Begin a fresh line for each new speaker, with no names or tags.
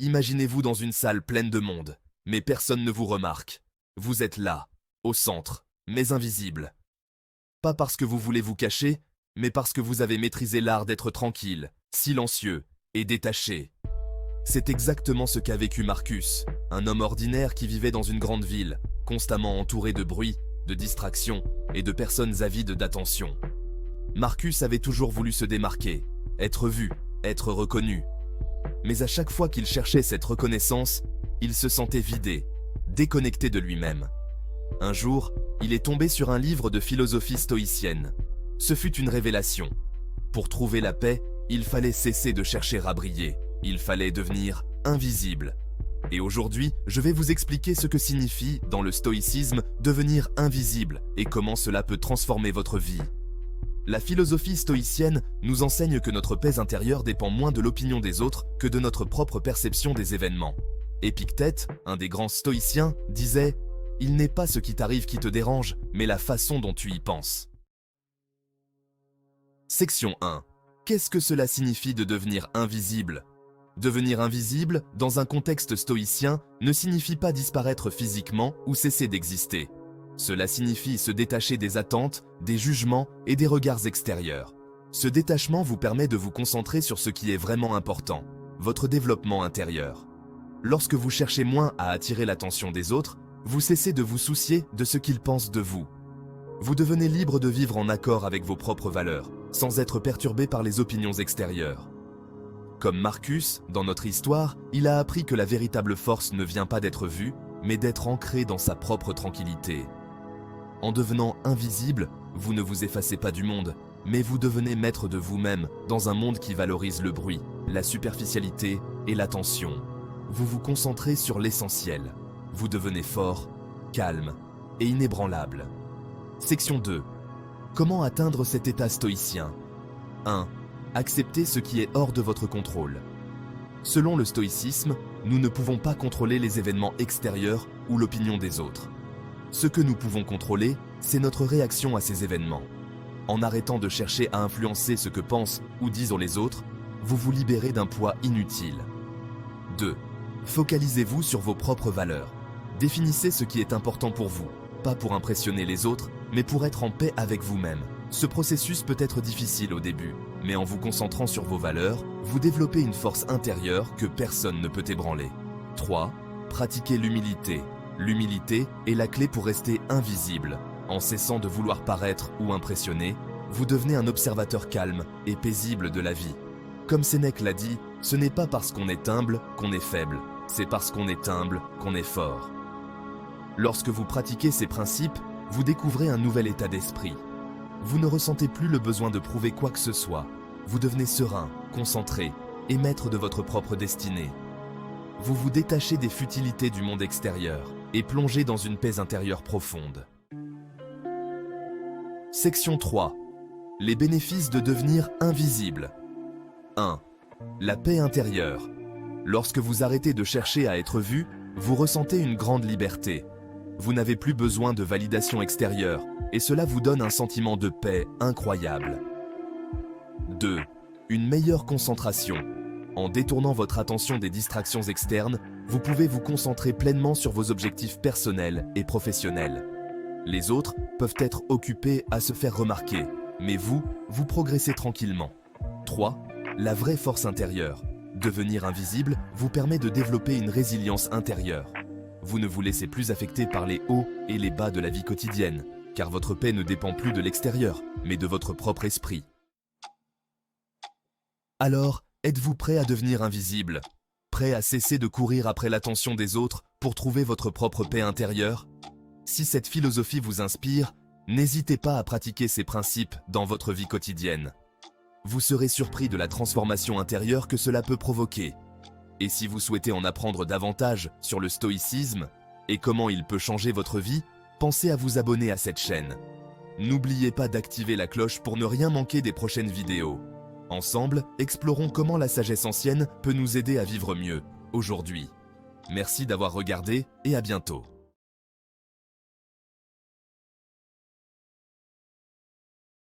Imaginez-vous dans une salle pleine de monde, mais personne ne vous remarque. Vous êtes là, au centre, mais invisible. Pas parce que vous voulez vous cacher, mais parce que vous avez maîtrisé l'art d'être tranquille, silencieux et détaché. C'est exactement ce qu'a vécu Marcus, un homme ordinaire qui vivait dans une grande ville, constamment entouré de bruit, de distractions et de personnes avides d'attention. Marcus avait toujours voulu se démarquer, être vu, être reconnu. Mais à chaque fois qu'il cherchait cette reconnaissance, il se sentait vidé, déconnecté de lui-même. Un jour, il est tombé sur un livre de philosophie stoïcienne. Ce fut une révélation. Pour trouver la paix, il fallait cesser de chercher à briller. Il fallait devenir invisible. Et aujourd'hui, je vais vous expliquer ce que signifie, dans le stoïcisme, devenir invisible et comment cela peut transformer votre vie. La philosophie stoïcienne nous enseigne que notre paix intérieure dépend moins de l'opinion des autres que de notre propre perception des événements. Épictète, un des grands stoïciens, disait « Il n'est pas ce qui t'arrive qui te dérange, mais la façon dont tu y penses. » Section 1. Qu'est-ce que cela signifie de devenir invisible ? Devenir invisible, dans un contexte stoïcien, ne signifie pas disparaître physiquement ou cesser d'exister. Cela signifie se détacher des attentes, des jugements et des regards extérieurs. Ce détachement vous permet de vous concentrer sur ce qui est vraiment important, votre développement intérieur. Lorsque vous cherchez moins à attirer l'attention des autres, vous cessez de vous soucier de ce qu'ils pensent de vous. Vous devenez libre de vivre en accord avec vos propres valeurs, sans être perturbé par les opinions extérieures. Comme Marcus, dans notre histoire, il a appris que la véritable force ne vient pas d'être vue, mais d'être ancré dans sa propre tranquillité. En devenant invisible, vous ne vous effacez pas du monde, mais vous devenez maître de vous-même dans un monde qui valorise le bruit, la superficialité et l'attention. Vous vous concentrez sur l'essentiel. Vous devenez fort, calme et inébranlable. Section 2. Comment atteindre cet état stoïcien ? 1. Acceptez ce qui est hors de votre contrôle. Selon le stoïcisme, nous ne pouvons pas contrôler les événements extérieurs ou l'opinion des autres. Ce que nous pouvons contrôler, c'est notre réaction à ces événements. En arrêtant de chercher à influencer ce que pensent ou disent les autres, vous vous libérez d'un poids inutile. 2. Focalisez-vous sur vos propres valeurs. Définissez ce qui est important pour vous, pas pour impressionner les autres, mais pour être en paix avec vous-même. Ce processus peut être difficile au début, mais en vous concentrant sur vos valeurs, vous développez une force intérieure que personne ne peut ébranler. 3. Pratiquez l'humilité. L'humilité est la clé pour rester invisible. En cessant de vouloir paraître ou impressionner, vous devenez un observateur calme et paisible de la vie. Comme Sénèque l'a dit, ce n'est pas parce qu'on est humble qu'on est faible, c'est parce qu'on est humble qu'on est fort. Lorsque vous pratiquez ces principes, vous découvrez un nouvel état d'esprit. Vous ne ressentez plus le besoin de prouver quoi que ce soit. Vous devenez serein, concentré et maître de votre propre destinée. Vous vous détachez des futilités du monde extérieur et plongez dans une paix intérieure profonde. Section 3. Les bénéfices de devenir invisible. 1. La paix intérieure. Lorsque vous arrêtez de chercher à être vu, vous ressentez une grande liberté. Vous n'avez plus besoin de validation extérieure et cela vous donne un sentiment de paix incroyable. 2. Une meilleure concentration. En détournant votre attention des distractions externes, vous pouvez vous concentrer pleinement sur vos objectifs personnels et professionnels. Les autres peuvent être occupés à se faire remarquer, mais vous progressez tranquillement. 3. La vraie force intérieure. Devenir invisible vous permet de développer une résilience intérieure. Vous ne vous laissez plus affecter par les hauts et les bas de la vie quotidienne, car votre paix ne dépend plus de l'extérieur, mais de votre propre esprit. Alors, êtes-vous prêt à devenir invisible ? Prêt à cesser de courir après l'attention des autres pour trouver votre propre paix intérieure ? Si cette philosophie vous inspire, n'hésitez pas à pratiquer ces principes dans votre vie quotidienne. Vous serez surpris de la transformation intérieure que cela peut provoquer. Et si vous souhaitez en apprendre davantage sur le stoïcisme et comment il peut changer votre vie, pensez à vous abonner à cette chaîne. N'oubliez pas d'activer la cloche pour ne rien manquer des prochaines vidéos. Ensemble, explorons comment la sagesse ancienne peut nous aider à vivre mieux, aujourd'hui. Merci d'avoir regardé et à bientôt.